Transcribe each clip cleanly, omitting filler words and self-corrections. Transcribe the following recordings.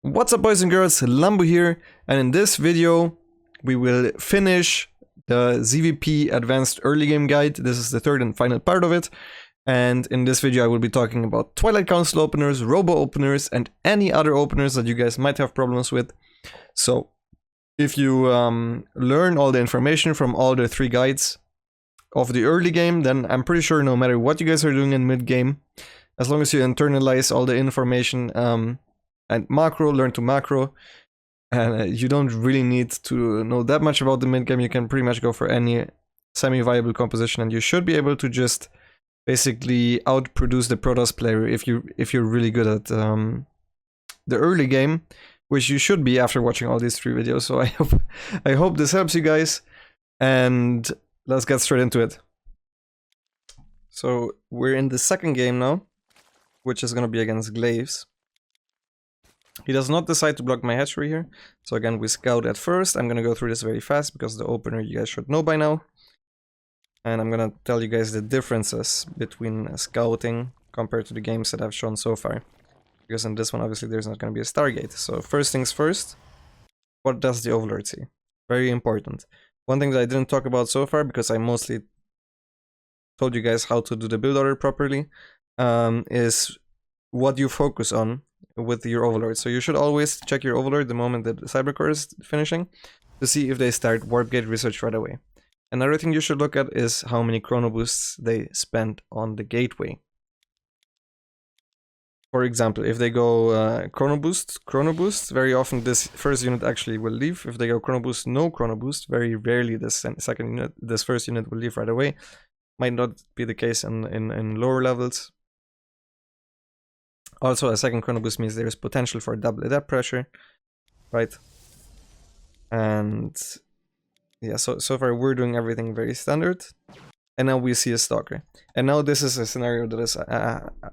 What's up, boys and girls, Lambo here, and in this video we will finish the ZvP Advanced Earlygame guide. This is the third and final part of it, and in this video I will be talking about Twilight Council openers, Robo openers, and any other openers that you guys might have problems with. So if you learn all the information from all the three guides of the early game, then I'm pretty sure no matter what you guys are doing in mid-game, as long as you internalize all the information and macro, learn to macro, and you don't really need to know that much about the mid game. You can pretty much go for any semi-viable composition, and you should be able to just basically outproduce the Protoss player if you're really good at the early game, which you should be after watching all these three videos. So I hope this helps you guys, and let's get straight into it. So we're in the second game now, which is gonna be against glaives. He does not decide to block my hatchery here. So again, we scout at first. I'm gonna go through this very fast because the opener you guys should know by now. And I'm gonna tell you guys the differences between scouting compared to the games that I've shown so far. Because in this one, obviously, there's not gonna be a Stargate. So first things first, what does the Overlord see? Very important. One thing that I didn't talk about so far, because I mostly told you guys how to do the build order properly, is what you focus on with your Overlord. So you should always check your Overlord the moment that the Cybercore is finishing to see if they start Warp Gate research right away. Another thing you should look at is how many chrono boosts they spend on the gateway. For example, if they go chrono boost, very often this first unit actually will leave. If they go chrono boost, no chrono boost, very rarely this first unit will leave right away. Might not be the case in lower levels. Also, a second chrono boost means there is potential for double adept pressure, right? And yeah, so far we're doing everything very standard. And now we see a stalker. And now this is a scenario that is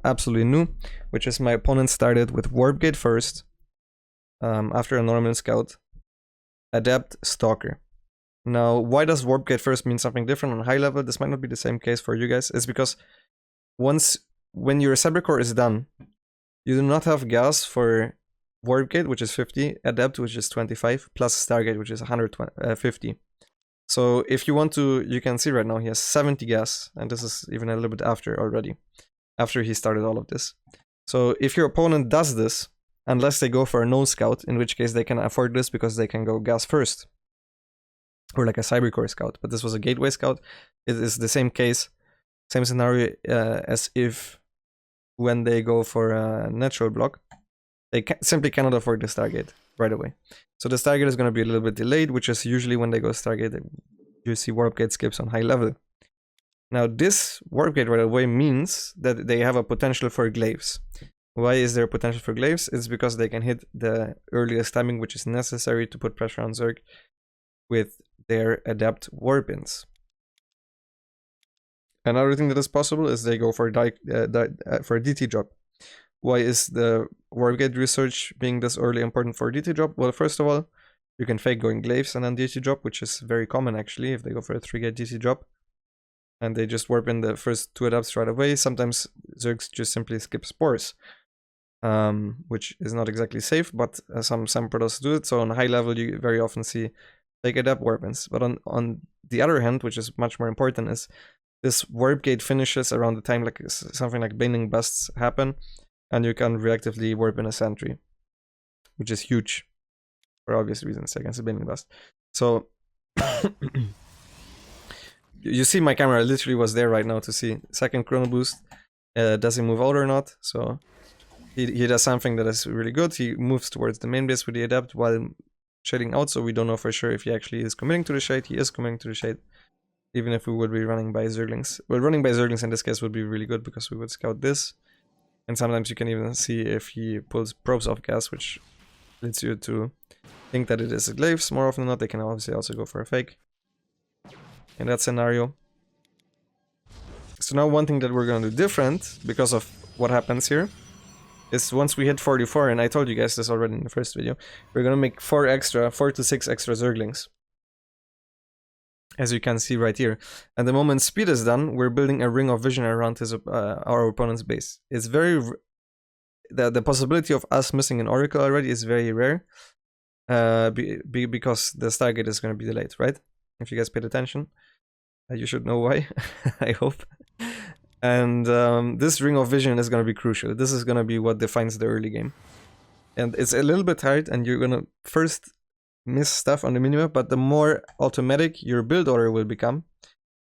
absolutely new, which is my opponent started with Warp Gate first, after a normal scout, adept, stalker. Now, why does Warp Gate first mean something different on high level? This might not be the same case for you guys. It's because when your Cybercore is done, you do not have gas for Warp Gate, which is 50, Adept, which is 25, plus Stargate, which is 150. So if you want to, you can see right now he has 70 gas, and this is even a little bit after already, after he started all of this. So if your opponent does this, unless they go for a no scout, in which case they can afford this because they can go gas first, or like a Cybercore scout, but this was a gateway scout. It is the same case, same scenario as if when they go for a natural block, they simply cannot afford the Stargate right away. So the Stargate is going to be a little bit delayed, which is usually when they go Stargate, you see Warp Gate skips on high level. Now this Warp Gate right away means that they have a potential for glaives. Why is there a potential for glaives? It's because they can hit the earliest timing, which is necessary to put pressure on Zerg with their adept warpins. Another thing that is possible is they go for a DT drop. Why is the Warp Gate research being this early important for DT drop? Well, first of all, you can fake going glaives and then DT drop, which is very common actually if they go for a 3-gate DT drop. And they just warp in the first 2 adepts right away. Sometimes Zergs just simply skip spores, which is not exactly safe, but some Protoss do it. So on high level, you very often see fake adept warpins. But on the other hand, which is much more important, is this Warp Gate finishes around the time like something like Binding Busts happen, and you can reactively warp in a sentry, which is huge for obvious reasons against a Binding Bust. So you see my camera literally was there right now to see second chrono boost. Does he move out or not? So he does something that is really good. He moves towards the main base with the adept while shading out, so we don't know for sure if he actually is committing to the shade. He is committing to the shade, even if we would be running by zerglings. Well, running by zerglings in this case would be really good because we would scout this. And sometimes you can even see if he pulls probes off gas, which leads you to think that it is glaives. More often than not, they can obviously also go for a fake in that scenario. So now one thing that we're going to do different because of what happens here is once we hit 44, and I told you guys this already in the first video, we're going to make 4 to 6 extra zerglings, as you can see right here. And the moment speed is done, we're building a ring of vision around our opponent's base. It's very the possibility of us missing an Oracle already is very rare. Because the Stargate is going to be delayed, right? If you guys paid attention, you should know why. I hope. And this Ring of Vision is going to be crucial. This is going to be what defines the early game. And it's a little bit hard, and you're going to first miss stuff on the minimap, but the more automatic your build order will become,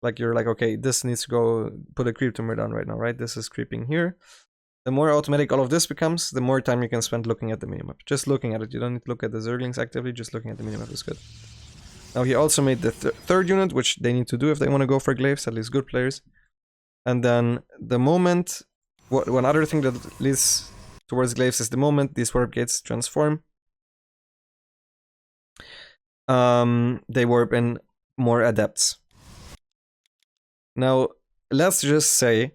like you're like, okay, this needs to go put a creep tumor down right now, right? This is creeping here. The more automatic all of this becomes, the more time you can spend looking at the minimap. Just looking at it. You don't need to look at the zerglings actively, just looking at the minimap is good. Now he also made the third unit, which they need to do if they want to go for glaives, at least good players. And then the moment, one other thing that leads towards glaives is the moment these warp gates transform. They warp in more adepts. Now, let's just say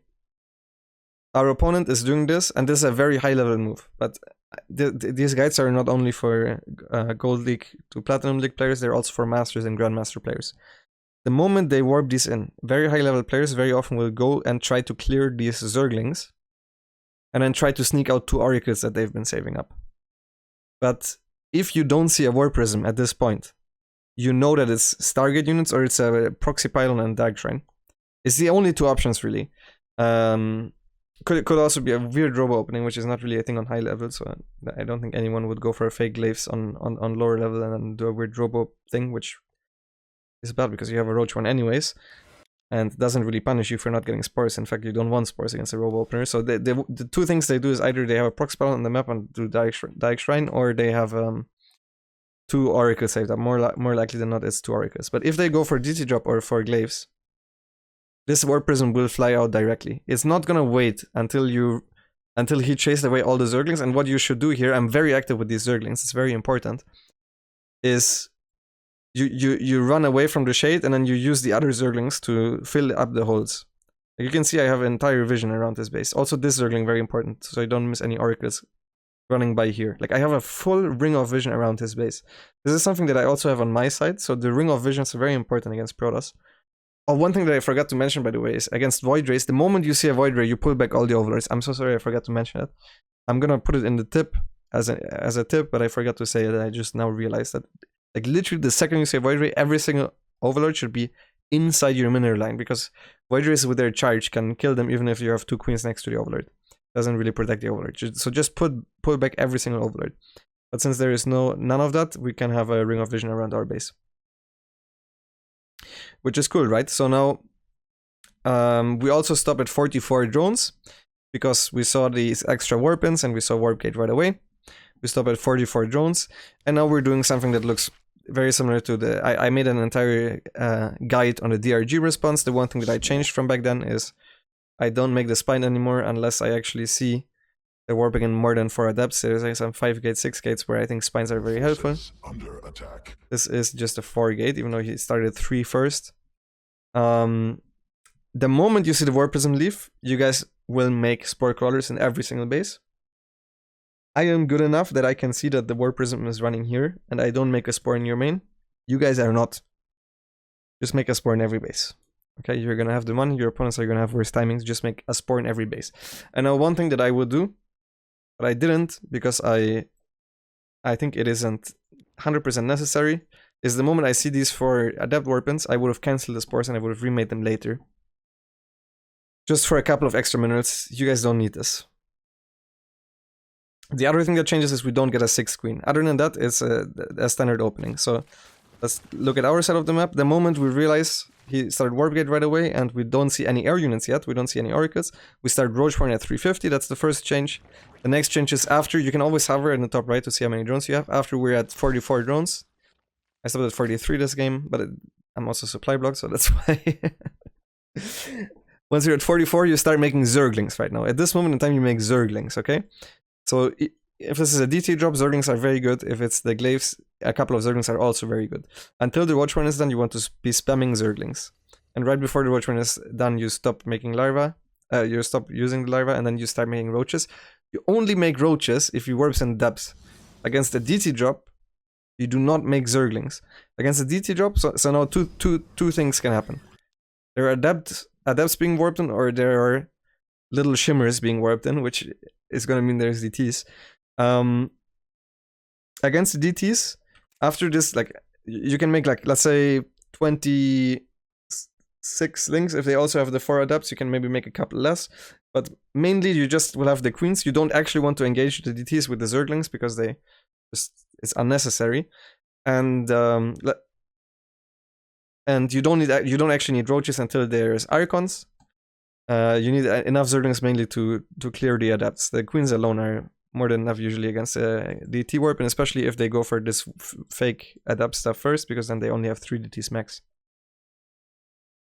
our opponent is doing this, and this is a very high level move, but these guides are not only for Gold League to Platinum League players, they're also for Masters and Grandmaster players. The moment they warp these in, very high level players very often will go and try to clear these Zerglings, and then try to sneak out 2 Oracles that they've been saving up. But if you don't see a War Prism at this point, you know that it's Stargate units or it's a Proxy Pylon and Dark Shrine. It's the only 2 options really. Could also be a weird robo opening, which is not really a thing on high level, so I don't think anyone would go for a fake glaives on lower level and then do a weird robo thing, which is bad because you have a roach one anyways, and doesn't really punish you for not getting spores. In fact, you don't want spores against a robo opener. So the 2 things they do is either they have a proc spell on the map and do Direct Shrine, or they have 2 oracles saved up. More likely than not, it's 2 oracles. But if they go for DT drop or for glaives, this War Prism will fly out directly. It's not gonna wait until he chased away all the Zerglings. And what you should do here, I'm very active with these Zerglings, it's very important, is you run away from the shade and then you use the other Zerglings to fill up the holes. Like you can see I have entire vision around this base. Also this Zergling, very important, so I don't miss any Oracles running by here. Like I have a full ring of vision around his base. This is something that I also have on my side, so the ring of vision is very important against Protoss. Oh, one thing that I forgot to mention, by the way, is against Void Rays, the moment you see a Void Ray, you pull back all the Overlords. I'm so sorry I forgot to mention it. I'm gonna put it in the tip as a tip, but I forgot to say it. I just now realized that, like, literally the second you say Void Ray, every single Overlord should be inside your mineral line, because Void Rays with their charge can kill them even if you have 2 queens next to the Overlord. Doesn't really protect the Overlord. So just pull back every single Overlord. But since there is none of that, we can have a ring of vision around our base. Which is cool, right? So now we also stop at 44 drones because we saw these extra warp ins and we saw warp gate right away. We stop at 44 drones, and now we're doing something that looks very similar to the... I made an entire guide on the DRG response. The one thing that I changed from back then is I don't make the spine anymore unless I actually see the warping in more than 4 adepts. There's like some 5 gates, 6 gates where I think spines are very helpful. Under attack. This is just a 4 gate, even though he started 3 first. The moment you see the Warp Prism leave, you guys will make Spore Crawlers in every single base. I am good enough that I can see that the Warp Prism is running here, and I don't make a Spore in your main. You guys are not. Just make a Spore in every base. Okay, you're gonna have the money, your opponents are gonna have worse timings, just make a Spore in every base. And now one thing that I would do, but I didn't because I think it isn't 100% necessary, is the moment I see these 4 adept weapons, I would have cancelled the spores and I would have remade them later. Just for a couple of extra minutes. You guys don't need this. The other thing that changes is we don't get a 6th queen. Other than that, it's a standard opening. So let's look at our side of the map. The moment we realize he started Warp Gate right away and we don't see any air units yet, we don't see any Oracles, we start Roach Horn at 350, that's the first change. The next change is after, you can always hover in the top right to see how many drones you have. After we're at 44 drones. I stopped at 43 this game, but I'm also supply blocked, so that's why. Once you're at 44, you start making Zerglings right now. At this moment in time, you make Zerglings, okay? So if this is a DT drop, Zerglings are very good. If it's the glaives, a couple of Zerglings are also very good. Until the Watch Run is done, you want to be spamming Zerglings. And right before the Watch Run is done, you stop making larva. You stop using the larva, and then you start making roaches. You only make roaches if you warps in depths. Against the DT drop, you do not make Zerglings. Against the DT drop, so now two things can happen. There are adepts being warped in, or there are little shimmers being warped in, which is going to mean there's DTs. Against the DTs, after this, like, you can make, like, let's say 26 links. If they also have the 4 adepts, you can maybe make a couple less. But mainly, you just will have the queens. You don't actually want to engage the DTs with the zerglings because they it's unnecessary. And you don't actually need roaches until there's archons. You need enough zerglings mainly to clear the adepts. The queens alone are more than enough usually against DT warp, and especially if they go for this fake adept stuff first, because then they only have 3 DTs max.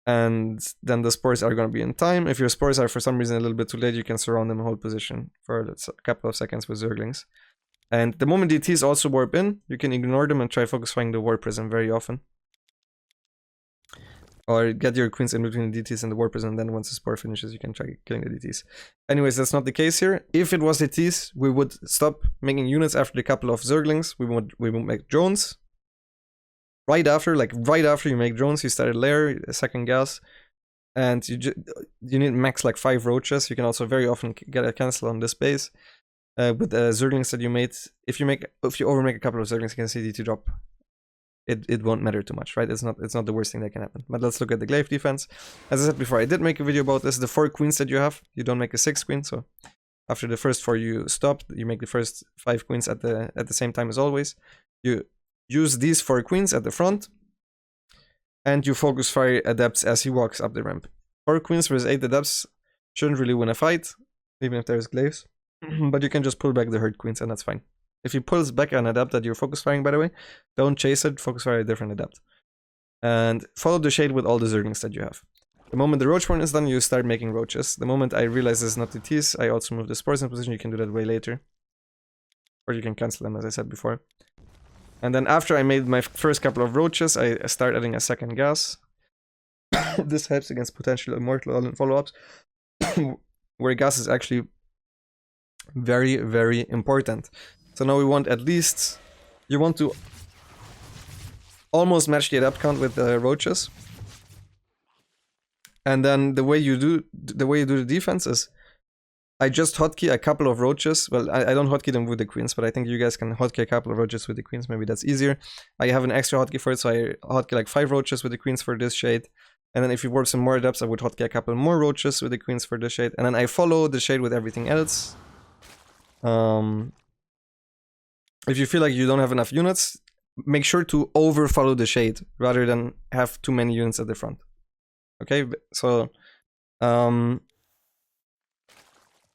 And then the spores are going to be in time. If your spores are for some reason a little bit too late, you can surround them and hold position for a couple of seconds with zerglings. And the moment DTs also warp in, you can ignore them and try focus firing the warp prism very often. Or get your queens in between the DTs and the warp prism, and then once the spore finishes, you can try killing the DTs. Anyways, that's not the case here. If it was DTs, we would stop making units after the couple of zerglings. We would make drones. Right after you make drones, you start a lair, a second gas, and you need max like 5 roaches. You can also very often get a cancel on this base with the zerglings that you made. If you overmake a couple of zerglings, you can see DT drop. It won't matter too much, right? It's not the worst thing that can happen. But let's look at the glaive defense. As I said before, I did make a video about this. The 4 queens that you have, you don't make a 6th queen. So after the first 4 you stop, you make the first 5 queens at the same time as always. You use these 4 queens at the front, and you focus fire adepts as he walks up the ramp. 4 queens versus 8 adepts shouldn't really win a fight, even if there's glaives. But you can just pull back the hurt queens, and that's fine. If he pulls back an adept that you're focus firing, by the way, don't chase it, focus fire a different adept. And follow the shade with all the zerglings that you have. The moment the roach porn is done, you start making roaches. The moment I realize this is not DTs, I also move the spores in position. You can do that way later. Or you can cancel them, as I said before. And then after I made my first couple of roaches, I start adding a second gas. This helps against potential Immortal follow-ups, where gas is actually very, very important. So now we want you want to almost match the adept count with the roaches. And then the way you do the defense is, I just hotkey a couple of roaches. Well, I don't hotkey them with the queens, but I think you guys can hotkey a couple of roaches with the queens. Maybe that's easier. I have an extra hotkey for it, so I hotkey like 5 roaches with the queens for this shade. And then if you warp some more adepts, I would hotkey a couple more roaches with the queens for this shade. And then I follow the shade with everything else. If you feel like you don't have enough units, make sure to overfollow the shade rather than have too many units at the front. Okay, so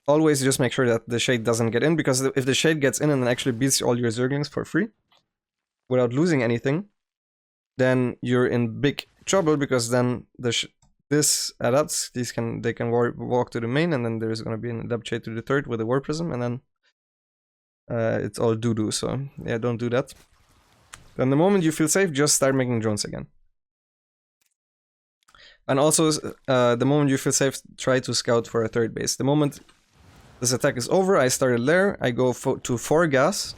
always just make sure that the shade doesn't get in, because if the shade gets in and actually beats all your zerglings for free without losing anything, then you're in big trouble, because then this adepts, they can walk to the main, and then there's going to be an adept shade to the third with a war prism, and then it's all doo-doo. So yeah, don't do that. Then the moment you feel safe, just start making drones again. And also, the moment you feel safe, try to scout for a third base. The moment this attack is over, I start a lair, I go to 4 gas,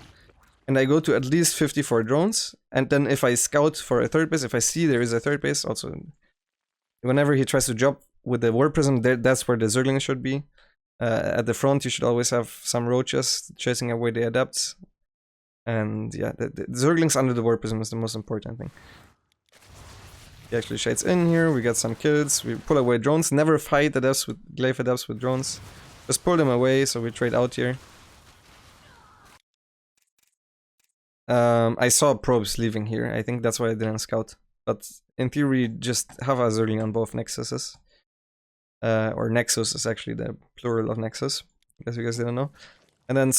and I go to at least 54 drones. And then if I scout for a third base, if I see there is a third base, also whenever he tries to jump with the war prism, that's where the zergling should be. At the front, you should always have some roaches chasing away the adepts. And yeah, the zerglings under the war prism is the most important thing. He actually shades in here, we get some kills, we pull away drones. Never fight adepts with glaive adepts with drones. Just pull them away, so we trade out here. I saw probes leaving here, I think that's why I didn't scout. But in theory, just have a zergling on both nexuses. Or nexus is actually the plural of nexus, I guess you guys didn't know. And then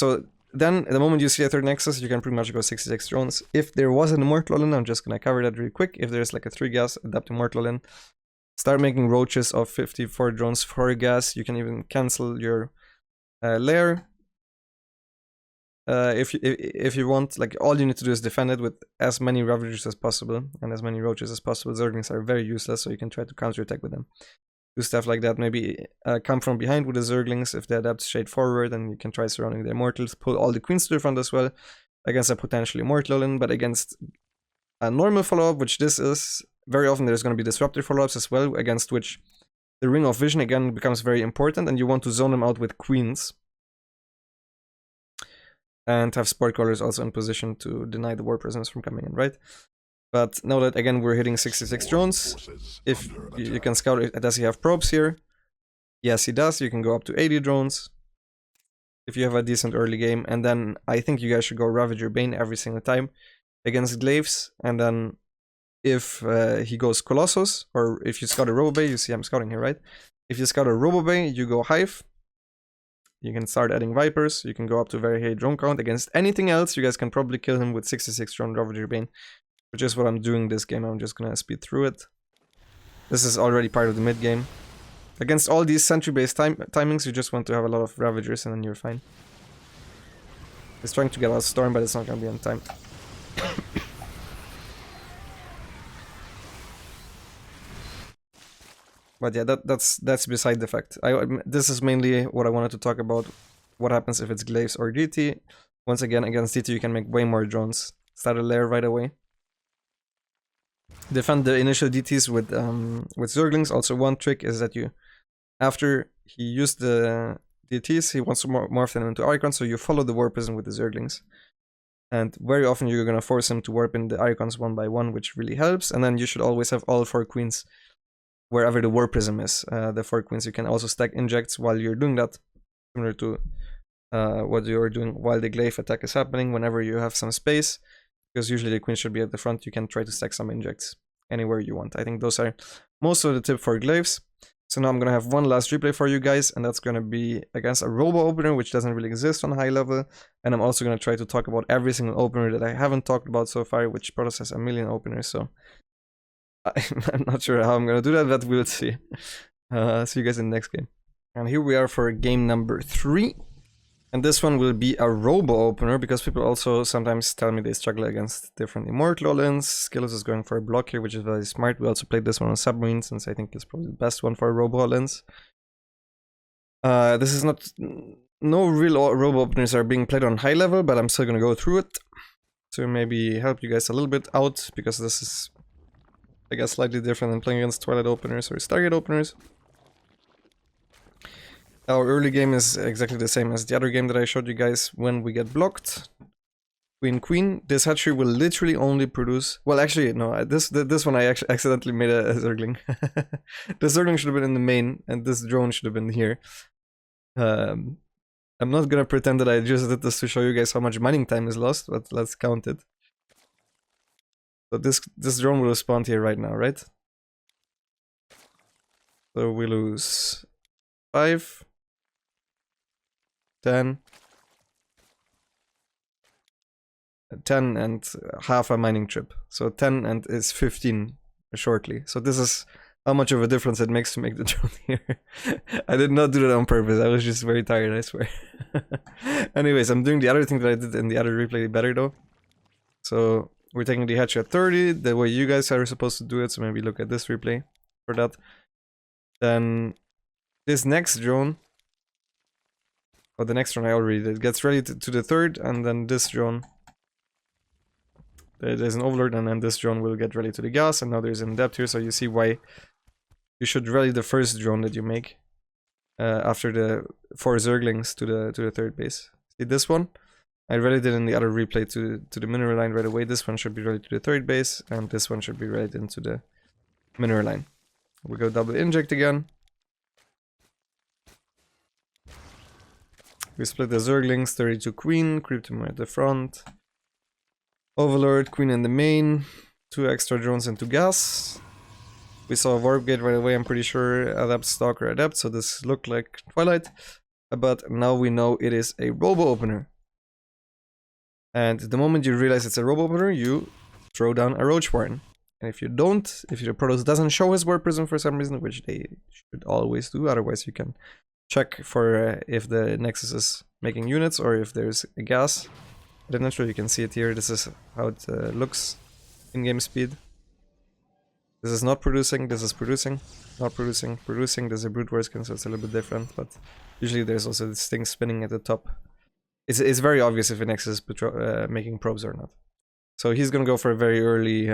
the moment you see a third nexus, you can pretty much go 66 drones. If there was an Immortal in, I'm just gonna cover that really quick. If there's like a 3 gas adept Immortal in, start making roaches of 54 drones, 4 gas. You can even cancel your lair. If you want, like, all you need to do is defend it with as many ravagers as possible and as many roaches as possible. Zerglings are very useless, so you can try to counterattack with them. Do stuff like that. Maybe come from behind with the zerglings. If the adepts shade forward, then you can try surrounding the immortals. Pull all the queens to the front as well against a potentially immortal in, but against a normal follow-up, which this is, very often there's going to be disruptor follow-ups as well, against which the ring of vision again becomes very important, and you want to zone them out with queens. And have sport colors also in position to deny the war prisoners from coming in, right? But now that again we're hitting 66 drones, if you can scout it, does he have probes here? Yes, he does. You can go up to 80 drones if you have a decent early game, and then I think you guys should go Ravager Bane every single time against glaives, and then if he goes Colossus, or if you scout a Robobay, you see I'm scouting here, right? If you scout a Robobay, you go Hive. You can start adding Vipers, you can go up to very high drone count. Against anything else, you guys can probably kill him with 66 drone Ravager Bane, which is what I'm doing this game. I'm just gonna speed through it. This is already part of the mid game. Against all these sentry-based timings, you just want to have a lot of Ravagers and then you're fine. He's trying to get out Storm, but it's not gonna be on time. But yeah, that's beside the fact. This is mainly what I wanted to talk about. What happens if it's glaives or DT? Once again, against DT you can make way more drones. Start a lair right away. Defend the initial DTs with zerglings. Also, one trick is that you, after he used the DTs, he wants to morph them into icons, so you follow the warp prism with the zerglings. And very often you're gonna force him to warp in the icons one by one, which really helps. And then you should always have all 4 queens wherever the warp prism is. The 4 queens, you can also stack injects while you're doing that, similar to what you're doing while the glaive attack is happening. Whenever you have some space, because usually the queen should be at the front, you can try to stack some injects anywhere you want. I think those are most of the tip for glaives. So now I'm gonna have one last replay for you guys, and that's gonna be against a robo opener, which doesn't really exist on high level. And I'm also gonna try to talk about every single opener that I haven't talked about so far, which Protoss has a million openers, so I'm not sure how I'm gonna do that, but we'll see. See you guys in the next game. And here we are for game number 3. And this one will be a robo opener, because people also sometimes tell me they struggle against different Immortal all-ins. Skills is going for a block here, which is very smart. We also played this one on Submarine, since I think it's probably the best one for robo all-ins. This is not... No real robo openers are being played on high level, but I'm still gonna go through it to maybe help you guys a little bit out, because this is, I guess, slightly different than playing against Twilight openers or Stargate openers. Our early game is exactly the same as the other game that I showed you guys. When we get blocked, Queen Queen, this hatchery will literally only produce... Well, actually, no, this one I actually accidentally made a zergling. The zergling should have been in the main, and this drone should have been here. I'm not gonna pretend that I just did this to show you guys how much mining time is lost, but let's count it. So this drone will spawn here right now, right? So we lose 5, 10 and half a mining trip. So 10 and is 15 shortly. So this is how much of a difference it makes to make the drone here. I did not do that on purpose. I was just very tired, I swear. Anyways, I'm doing the other thing that I did in the other replay better though. So we're taking the hatch at 30, the way you guys are supposed to do it. So maybe look at this replay for that. Then this next drone, or the next drone I already did, gets ready to the 3rd, and then this drone, there's an overlord, and then this drone will get ready to the gas, and now there's an adept here, so you see why you should rally the first drone that you make after the 4 zerglings to the 3rd base. See this one? I readied it in the other replay to the mineral line right away. This one should be ready to the 3rd base, and this one should be ready into the mineral line. We go double inject again. We split the zerglings, 32 queen, creep them at the front. Overlord, queen in the main, 2 extra drones into gas. We saw a warp gate right away, I'm pretty sure adept, stalker, adept, so this looked like Twilight. But now we know it is a robo opener. And the moment you realize it's a robo opener, you throw down a roach warren. And if you don't, if your Protoss doesn't show his warp prism for some reason, which they should always do, otherwise you can check for if the Nexus is making units or if there's a gas. But I'm not sure you can see it here. This is how it looks in game speed. This is not producing, this is producing, not producing, producing. There's a brute war skin, so it's a little bit different, but usually there's also this thing spinning at the top. It's very obvious if a Nexus is making probes or not. So he's gonna go for a very early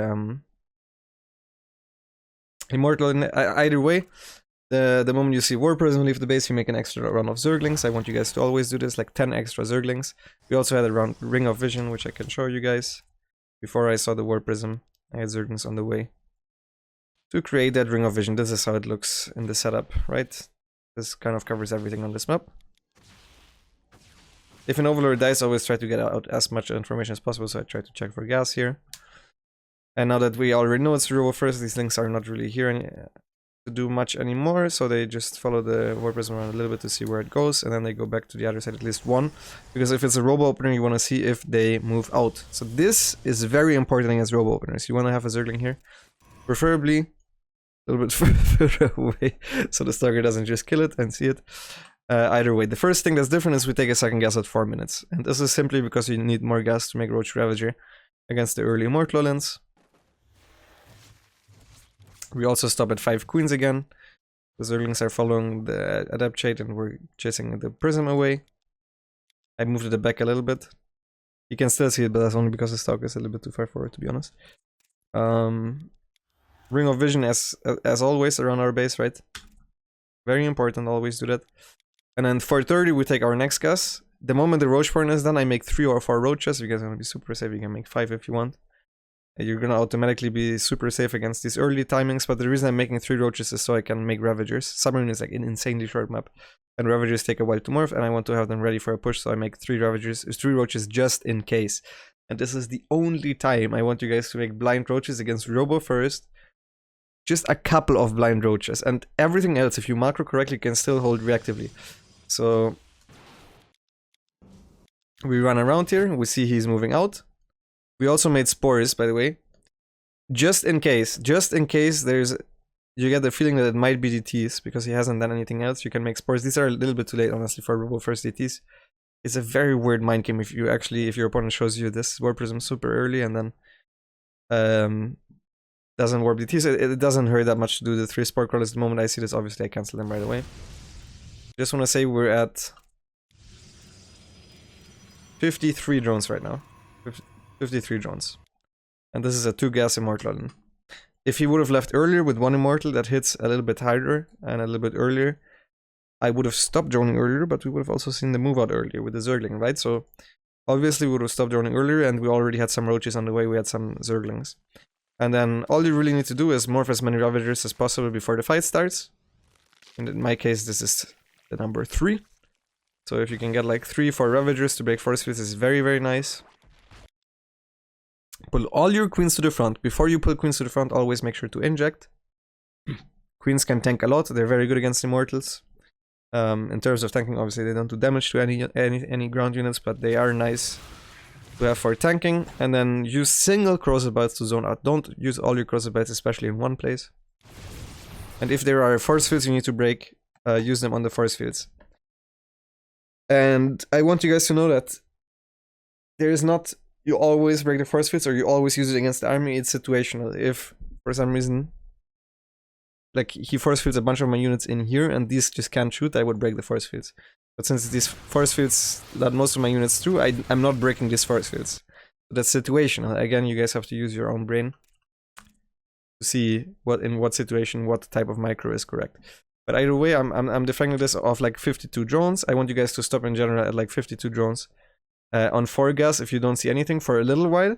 Immortal. Either way, The moment you see War Prism leave the base, you make an extra run of Zerglings. I want you guys to always do this, like 10 extra Zerglings. We also had a Ring of Vision, which I can show you guys. Before I saw the War Prism, I had Zerglings on the way. To create that Ring of Vision, this is how it looks in the setup, right? This kind of covers everything on this map. If an Overlord dies, always try to get out as much information as possible, so I try to check for gas here. And now that we already know it's Robo first, these links are not really here to do much anymore, so they just follow the War Prism around a little bit to see where it goes, and then they go back to the other side at least one, because if it's a Robo opener, you want to see if they move out. So this is very important against Robo openers. You want to have a Zergling here, preferably a little bit further away, so the Stalker doesn't just kill it and see it. Either way, the first thing that's different is we take a second gas at 4 minutes, and this is simply because you need more gas to make Roach Ravager against the early Immortal lands. We also stop at 5 queens again. The Zerglings are following the Adept Shade and we're chasing the Prism away. I moved it back a little bit. You can still see it, but that's only because the Stalker is a little bit too far forward, to be honest. Ring of Vision as always around our base, right? Very important, always do that. And then for 30 we take our next gas. The moment the Roach Porn is done, I make 3 or 4 roaches. You guys are gonna be super safe, you can make 5 if you want. You're gonna automatically be super safe against these early timings, but the reason I'm making 3 roaches is so I can make Ravagers. Submarine is like an insanely short map, and Ravagers take a while to morph, and I want to have them ready for a push, so I make 3 roaches just in case. And this is the only time I want you guys to make blind roaches against Robo first. Just a couple of blind roaches, and everything else, if you macro correctly, can still hold reactively. So we run around here, we see he's moving out. We also made spores, by the way, just in case there's, you get the feeling that it might be DTs because he hasn't done anything else. You can make spores. These are a little bit too late, honestly, for Robo first DTs. It's a very weird mind game if your opponent shows you this War Prism super early and then doesn't warp DTs. It doesn't hurt that much to do the 3 spore crawlers. The moment I see this, obviously I cancel them right away. Just want to say we're at 53 drones right now. 53 drones. And this is a 2 gas Immortal. If he would have left earlier with 1 Immortal that hits a little bit higher and a little bit earlier, I would have stopped droning earlier, but we would have also seen the move out earlier with the Zergling, right? So obviously we would have stopped droning earlier, and we already had some roaches on the way, we had some Zerglings. And then all you really need to do is morph as many Ravagers as possible before the fight starts. And in my case, this is the number 3. So if you can get like 3-4 Ravagers to break force fields, is very, very nice. Pull all your queens to the front. Before you pull queens to the front, always make sure to inject. Queens can tank a lot. They're very good against Immortals. In terms of tanking, obviously they don't do damage to any ground units, but they are nice to have for tanking. And then use single crossbows to zone out. Don't use all your crossbows, especially in one place. And if there are force fields you need to break, use them on the force fields. And I want you guys to know that there is not, you always break the force fields or you always use it against the army. It's situational. If for some reason, like he force fields a bunch of my units in here and these just can't shoot, I would break the force fields. But since these force fields let most of my units through, I'm not breaking these force fields. So that's situational. Again, you guys have to use your own brain to see in what situation what type of micro is correct. But either way, I'm defining this off like 52 drones. I want you guys to stop in general at like 52 drones. On 4 gas if you don't see anything for a little while.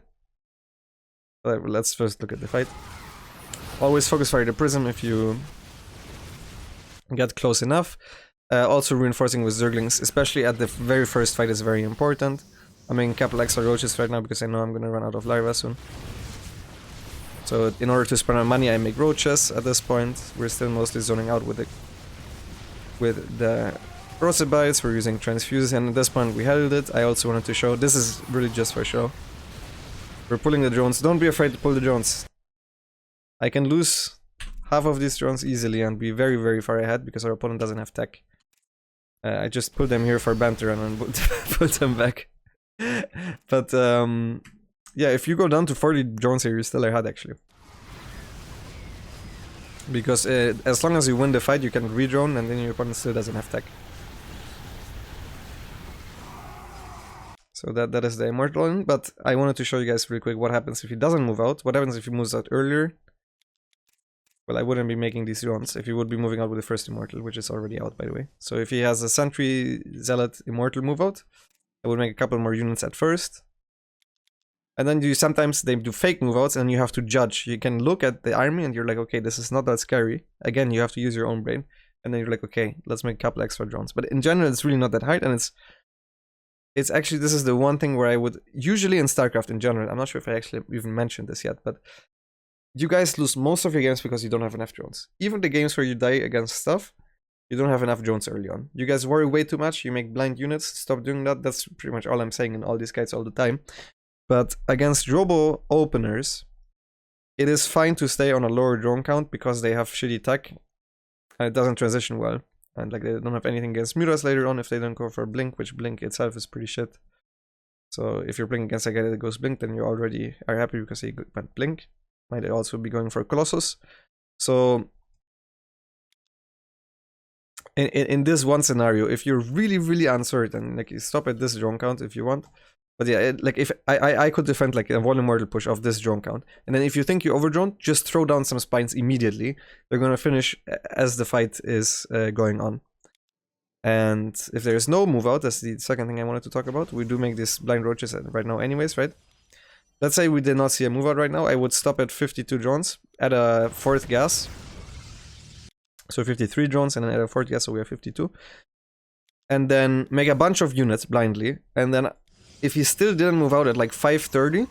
Let's first look at the fight. Always focus fire the prism if you get close enough. Also reinforcing with Zerglings, especially at the very first fight, is very important. I'm making a couple extra roaches right now because I know I'm gonna run out of larvae soon. So in order to spend our money, I make roaches at this point. We're still mostly zoning out with the Robotics. We're using transfuses, and at this point we handled it. I also wanted to show, this is really just for show. We're pulling the drones. Don't be afraid to pull the drones. I can lose half of these drones easily and be very, very far ahead because our opponent doesn't have tech. I just put them here for banter and then put them back. But yeah, if you go down to 40 drones here, you're still ahead actually. Because as long as you win the fight, you can re-drone and then your opponent still doesn't have tech. So that is the Immortal, but I wanted to show you guys really quick what happens if he doesn't move out. What happens if he moves out earlier? Well, I wouldn't be making these drones if he would be moving out with the first Immortal, which is already out, by the way. So if he has a Sentry, Zealot, Immortal move out, I would make a couple more units at first. And then sometimes they do fake move outs and you have to judge. You can look at the army and you're like, okay, this is not that scary. Again, you have to use your own brain. And then you're like, okay, let's make a couple extra drones. But in general, it's really not that hard. And it's actually, this is the one thing where I would, usually in StarCraft in general, I'm not sure if I actually even mentioned this yet, but you guys lose most of your games because you don't have enough drones. Even the games where you die against stuff, you don't have enough drones early on. You guys worry way too much, you make blind units, stop doing that. That's pretty much all I'm saying in all these guides all the time. But against robo openers, it is fine to stay on a lower drone count because they have shitty tech and it doesn't transition well. And like they don't have anything against mutas later on if they don't go for blink, which blink itself is pretty shit. So if you're playing against a guy that goes blink, then you already are happy because he went blink. Might also be going for Colossus. So in this one scenario, if you're really, really uncertain, like you stop at this drone count if you want. But yeah, like if I could defend like a one Immortal push of this drone count. And then if you think you overdrone, just throw down some spines immediately. They're gonna finish as the fight is going on. And if there is no move out, that's the second thing I wanted to talk about. We do make these blind roaches right now anyways, right? Let's say we did not see a move out right now. I would stop at 52 drones, add a 4th gas. So 53 drones and then add a 4th gas, so we have 52. And then make a bunch of units blindly. And then if he still didn't move out at like 530,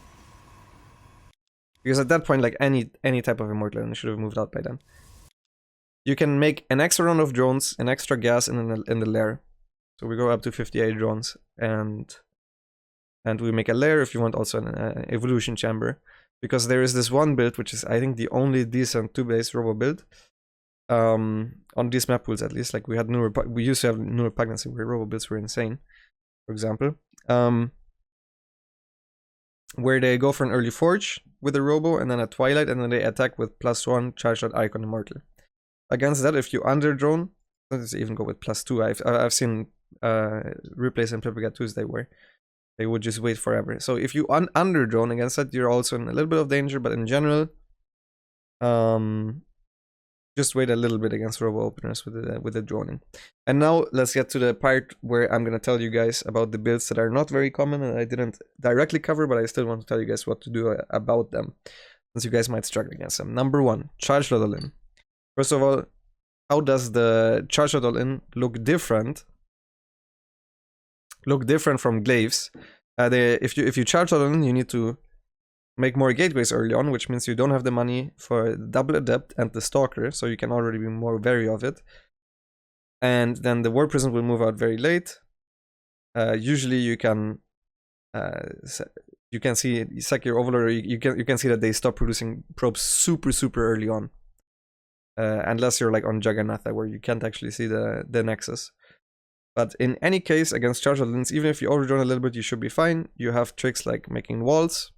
because at that point like any type of Immortal should have moved out by then, you can make an extra round of drones, an extra gas in the lair. So we go up to 58 drones and we make a lair if you want, also an evolution chamber, because there is this one build which is I think the only decent 2-base robo build on these map pools, at least. Like we used to have new repugnancy where robo builds were insane, for example, where they go for an early forge with a robo and then a twilight and then they attack with +1 charge shot icon Immortal. Against that, if you under drone, let's even go with +2. I've seen replays in Pippagat Tuesday where they would just wait forever. So if you under drone against that, you're also in a little bit of danger, but in general, just wait a little bit against robo openers with the droning. And now let's get to the part where I'm gonna tell you guys about the builds that are not very common and I didn't directly cover, but I still want to tell you guys what to do about them, since you guys might struggle against them. Number 1, charge lot all in. First of all, how does the charge lot all in look different from glaives? If you charge lot all in, you need to make more gateways early on, which means you don't have the money for double adept and the stalker, so you can already be more wary of it. And then the war prison will move out very late. Usually you can see sack your overlord. You can see that they stop producing probes super early on, unless you're like on Juggernaut where you can't actually see the nexus. But in any case, against charge lines, even if you overdrone a little bit, you should be fine. You have tricks like making walls,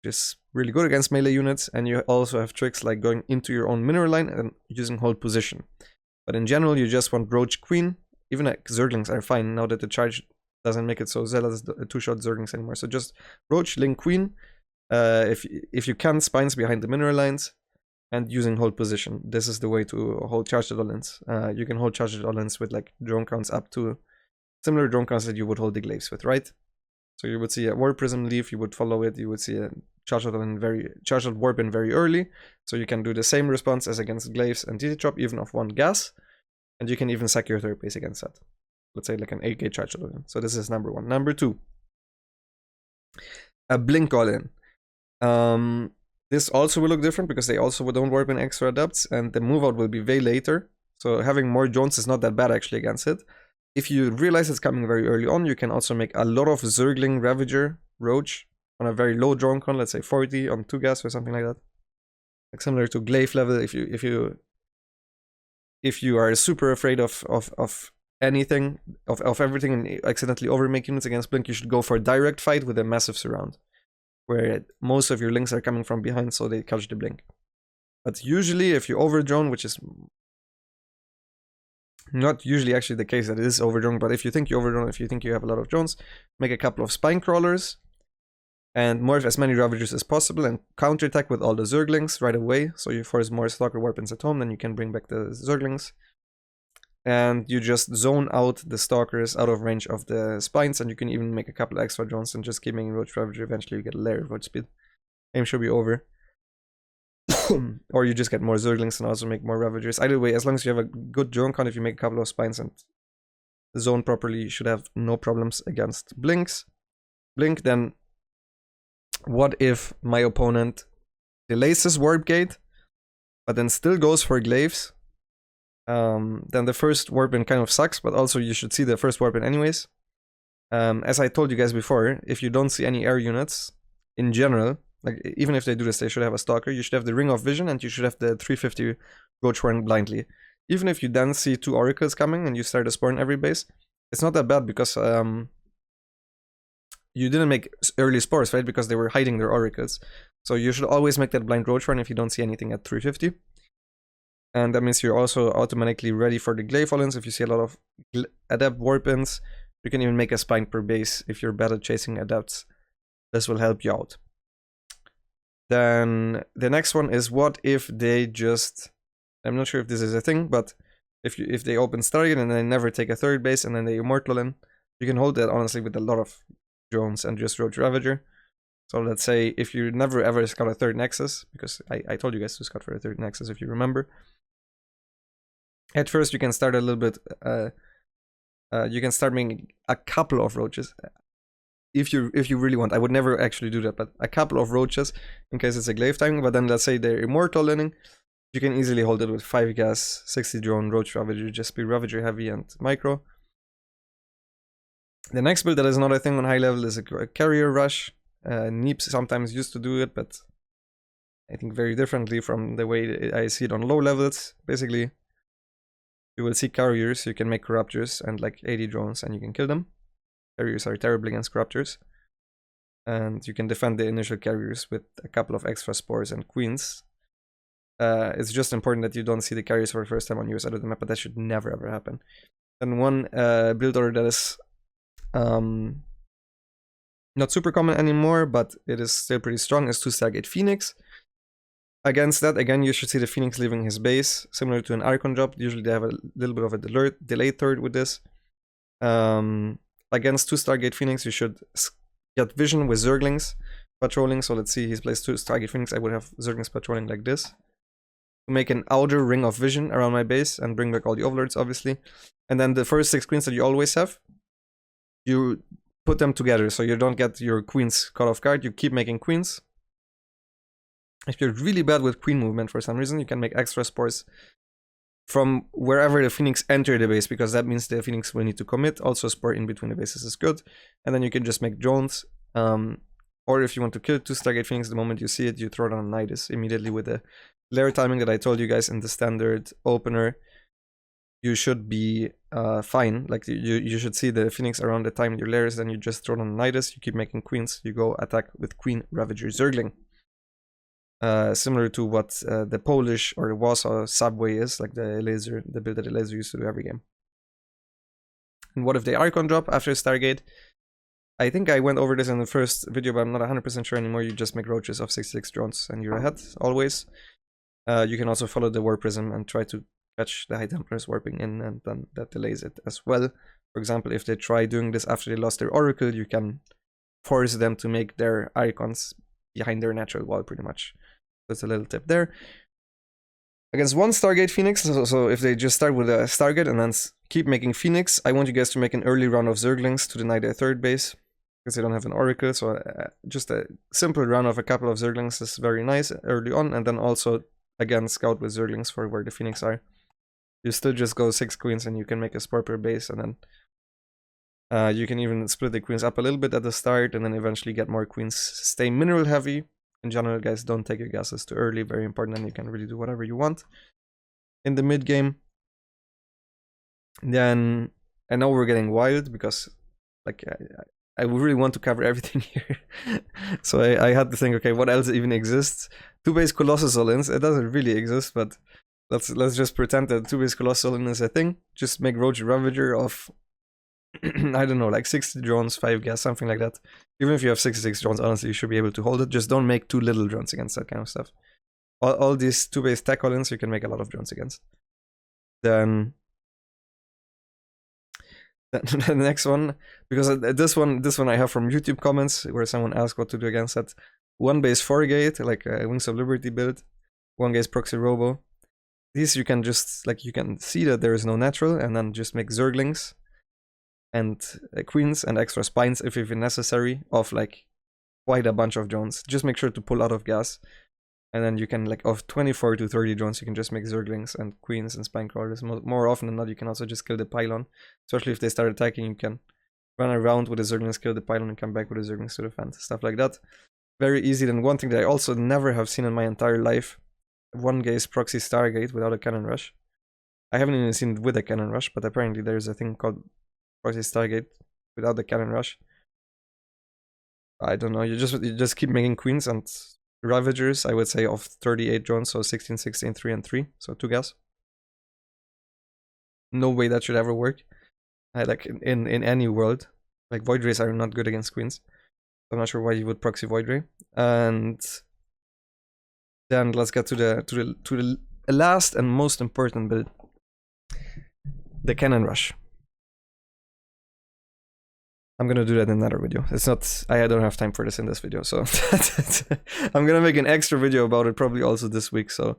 which is really good against melee units, and you also have tricks like going into your own mineral line and using hold position. But in general, you just want Roach Queen. Even like Zerglings are fine now that the charge doesn't make it so zealous 2-shot Zerglings anymore. So just Roach, Link, Queen. If you can, spines behind the mineral lines. And using hold position. This is the way to hold charged lines. You can hold charged lines with like drone counts up to similar drone counts that you would hold the glaives with, right? So you would see a war prism leave, you would follow it, you would see a charged warp in very early. So you can do the same response as against glaives and TT drop, even off 1 gas. And you can even sack your 3rd base against that. Let's say like an 8k charged line. So this is number 1. Number 2, a blink all in. This also will look different because they also don't warp in extra adepts and the move out will be way later. So having more drones is not that bad actually against it. If you realize it's coming very early on, you can also make a lot of Zergling Ravager Roach on a very low drone count, let's say 40 on 2 gas or something like that. Like similar to glaive level. If you are super afraid of anything, of everything and accidentally overmake units against blink, you should go for a direct fight with a massive surround, where most of your links are coming from behind, so they catch the blink. But usually, if you overdrone, which is not usually actually the case that it is overdrone, but if you think you overdrone, if you think you have a lot of drones, make a couple of spine crawlers, and morph as many Ravagers as possible and counterattack with all the Zerglings right away. So you force more Stalker weapons at home, then you can bring back the Zerglings. And you just zone out the Stalkers out of range of the Spines, and you can even make a couple extra drones and just keep making Roach Ravager. Eventually you get a layer of road speed. Game should be over. Or you just get more Zerglings and also make more Ravagers. Either way, as long as you have a good drone count, if you make a couple of Spines and zone properly, you should have no problems against Blink. Then what if my opponent delays his Warp Gate, but then still goes for Glaives? Then the first Warpin kind of sucks, but also you should see the first Warpin anyways. As I told you guys before, if you don't see any air units, in general, like even if they do this, they should have a Stalker. You should have the Ring of Vision, and you should have the 350 Roach Warren blindly. Even if you then see 2 Oracles coming and you start a Spore in every base, it's not that bad because you didn't make early Spores, right? Because they were hiding their Oracles. So you should always make that blind Roach Warren if you don't see anything at 350. And that means you're also automatically ready for the glaive all-ins. If you see a lot of adept warp-ins, you can even make a spine per base if you're bad at chasing adepts. This will help you out. Then the next one is, what if they just... I'm not sure if this is a thing, but if they open Stargate and they never take a third base and then they Immortal in, you can hold that honestly with a lot of drones and just Roach Ravager. So let's say if you never ever scout a third Nexus, because I told you guys to scout for a third Nexus if you remember. At first you can start a little bit, you can start making a couple of roaches. If you really want. I would never actually do that, but a couple of roaches in case it's a glaive timing. But then let's say they're Immortal inning, you can easily hold it with 5 gas, 60 drone, Roach Ravager, just be Ravager heavy and micro. The next build that is not a thing on high level is a Carrier Rush. Neeps sometimes used to do it, but I think very differently from the way I see it on low levels. Basically, you will see Carriers, you can make Corruptors and like 80 drones and you can kill them. Carriers are terrible against Corruptors. And you can defend the initial Carriers with a couple of extra Spores and Queens. It's just important that you don't see the Carriers for the first time on your side of the map, but that should never ever happen. And one build order that is not super common anymore, but it is still pretty strong, is 2 Stargate Phoenix. Against that, again, you should see the Phoenix leaving his base, similar to an Archon drop. Usually they have a little bit of a delayed third with this. Against 2 Stargate Phoenix, you should get vision with Zerglings patrolling. So let's see, he's placed 2 Stargate Phoenix. I would have Zerglings patrolling like this. To make an outer ring of vision around my base and bring back all the Overlords, obviously. And then the first 6 Queens that you always have, you put them together so you don't get your Queens caught off guard. You keep making Queens. If you're really bad with Queen movement for some reason, you can make extra Spores from wherever the Phoenix enter the base, because that means the Phoenix will need to commit. Also, Spore in between the bases is good. And then you can just make drones. Or if you want to kill 2 Stargate Phoenix, the moment you see it, you throw it on Nidus immediately with the layer timing that I told you guys in the standard opener. You should be fine. Like you should see the Phoenix around the time your layers, then you just throw it on Nidus, you keep making Queens, you go attack with Queen Ravager Zergling. Similar to what the Polish or the Warsaw subway is, like the laser, the build that the laser used to do every game. And what if they Archon drop after Stargate? I think I went over this in the first video, but I'm not 100% sure anymore. You just make roaches of 66 drones and you're ahead, always. You can also follow the Warp Prism and try to catch the High Templars warping in, and then that delays it as well. For example, if they try doing this after they lost their Oracle, you can force them to make their Icons behind their natural wall, pretty much. That's a little tip there. Against 1 Stargate Phoenix, so if they just start with a Stargate and then keep making Phoenix, I want you guys to make an early round of Zerglings to deny their third base, because they don't have an Oracle. So just a simple round of a couple of Zerglings is very nice early on, and then also again scout with Zerglings for where the Phoenix are. You still just go 6 Queens and you can make a Spore per base, and then you can even split the Queens up a little bit at the start and then eventually get more Queens. Stay mineral heavy. In general, guys, don't take your gases too early. Very important, and you can really do whatever you want in the mid game. Then I know we're getting wild because, like, I really want to cover everything here. So I had to think, okay, what else even exists? 2-base Colossal Ins. It doesn't really exist, but let's just pretend that 2-base Colossal In is a thing. Just make Roach Ravager of I don't know, like 60 drones, 5 gas, something like that. Even if you have 66 drones, honestly, you should be able to hold it. Just don't make too little drones against that kind of stuff. All these 2-base tech all-ins, you can make a lot of drones against. Then the next one, because this one I have from YouTube comments where someone asked what to do against that. 1-base 4-gate, like a Wings of Liberty build. 1-gate proxy robo. These you can just, like, you can see that there is no natural, and then just make zerglings and queens and extra spines if even necessary of like quite a bunch of drones. Just make sure to pull out of gas, and then you can, like, of 24 to 30 drones, you can just make zerglings and queens and spine crawlers. More often than not, you can also just kill the pylon, especially if they start attacking. You can run around with the zerglings, kill the pylon, and come back with the zerglings to defend, stuff like that. Very easy. Then one thing that I also never have seen in my entire life, 1-gate proxy Stargate without a cannon rush. I haven't even seen it with a cannon rush, but apparently there's a thing called proxy Stargate without the cannon rush. I don't know, you just keep making queens and ravagers, I would say, of 38 drones, so 16, 16, 3, and 3, so 2 gas. No way that should ever work. Like in any world, like Void Rays are not good against queens. I'm not sure why you would proxy Void Ray. And then let's get to the last and most important build, the cannon rush. I'm gonna do that in another video. It's not, I don't have time for this in this video, so I'm gonna make an extra video about it probably also this week. So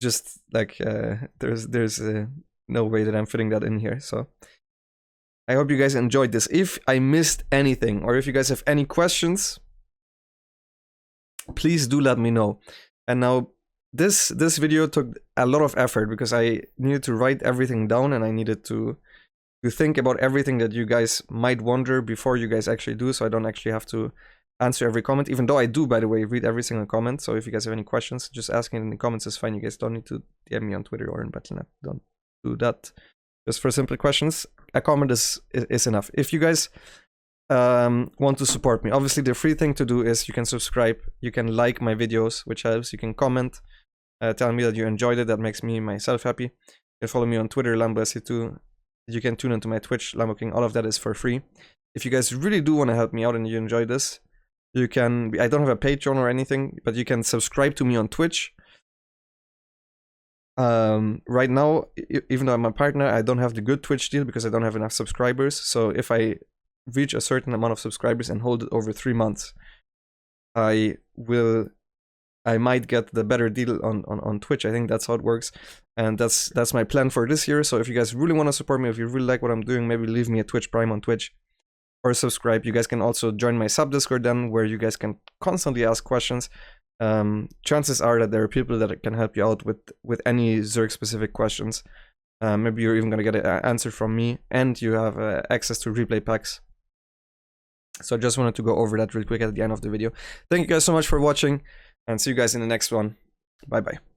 just like there's no way that I'm fitting that in here. So I hope you guys enjoyed this. If I missed anything, or if you guys have any questions, please do let me know. And now this video took a lot of effort because I needed to write everything down, and I needed to think about everything that you guys might wonder before you guys actually do, so I don't actually have to answer every comment, even though I do, by the way, read every single comment. So if you guys have any questions, just asking in the comments is fine. You guys don't need to DM me on Twitter or in Battle.net. Don't do that. Just for simple questions, a comment is enough. If you guys want to support me, obviously the free thing to do is you can subscribe, you can like my videos, which helps, you can comment, telling me that you enjoyed it. That makes me myself happy. You can follow me on Twitter, Lambo SC2. You can tune into my Twitch, Lambo King. All of that is for free. If you guys really do want to help me out and you enjoy this, you can, I don't have a Patreon or anything, but you can subscribe to me on Twitch. Right now, even though I'm a partner, I don't have the good Twitch deal because I don't have enough subscribers. So if I reach a certain amount of subscribers and hold it over 3 months, I might get the better deal on Twitch. I think that's how it works, and that's my plan for this year. So if you guys really want to support me, if you really like what I'm doing, maybe leave me a Twitch Prime on Twitch or subscribe. You guys can also join my sub Discord then, where you guys can constantly ask questions. Chances are that there are people that can help you out with any Zerg specific questions. Maybe you're even gonna get an answer from me, and you have access to replay packs. So I just wanted to go over that real quick at the end of the video. Thank you guys so much for watching, and see you guys in the next one. Bye bye.